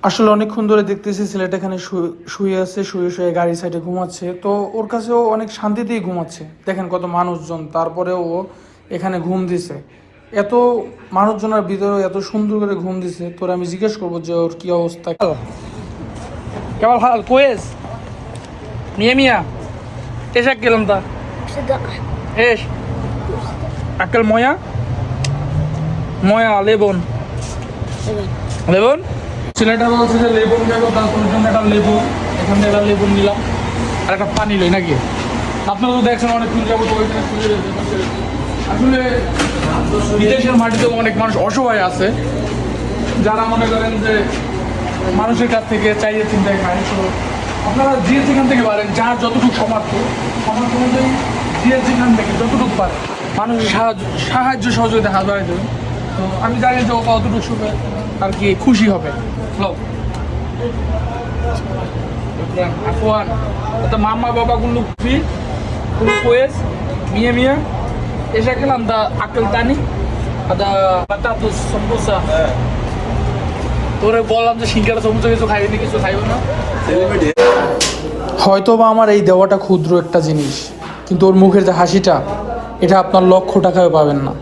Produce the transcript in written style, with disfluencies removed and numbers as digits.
আসলে অনেকক্ষণ ধরে দেখতেছি ছেলেটা এখানে শুয়ে আছে, শুয়ে শুয়ে গাড়ি সাইডে ঘুমাচ্ছে। তো ওর কাছেও অনেক শান্তিতেই ঘুমাচ্ছে। দেখেন কত মানুষজন, তারপরেও ও এখানে ঘুম দিছে। এত মানুষজনের ভিতরে এত সুন্দর করে ঘুম দিছে। তোর আমি জিজ্ঞেস করবো যে ওর কি অবস্থা। كيف الحال كويس؟ مية مية. ايش اكل انت؟ صدق ايش؟ اكل مويه؟ مويه ليبون ليبون؟ ছেলেটা বলছে যে লেবুন খাবো, তার তোর জন্য একটা লেবু, এখান থেকে একটা লেবুন নিলাম আর একটা পানি লই নাকি। আপনারা তো দেখছেন অনেকক্ষণ যাবো তো ওইখানে শুয়ে রয়েছে। আসলে বিদেশের মাটিতে অনেক মানুষ অসহায় আছে, যারা মনে করেন যে মানুষের কাছ থেকে চাইয়ে চিন্তায় খায়। তো আপনারা যে যেখান থেকে পারেন, যার যতটুকু সামর্থ্য অনুযায়ী যে যেখান থেকে যতটুকু পারে মানুষের সাহায্য সহযোগিতা হাত বাড়াই দেবেন। তো আমি জানি যে ও কতটুকু সুখে আর কি খুশি হবে। عفوا انت ماما بابا كله في كله كويس مية مية. ايش اكل انت؟ اكل تاني هذا بطاطس سمبوسا. তোরে বললাম যে সিঙ্গারা সমুচা কিছু খাইনি, কিছু খাইব না। হয়তো বা আমার এই দেওয়াটা ক্ষুদ্র একটা জিনিস, কিন্তু ওর মুখের যে হাসিটা, এটা আপনার লক্ষ টাকায় পাবেন না।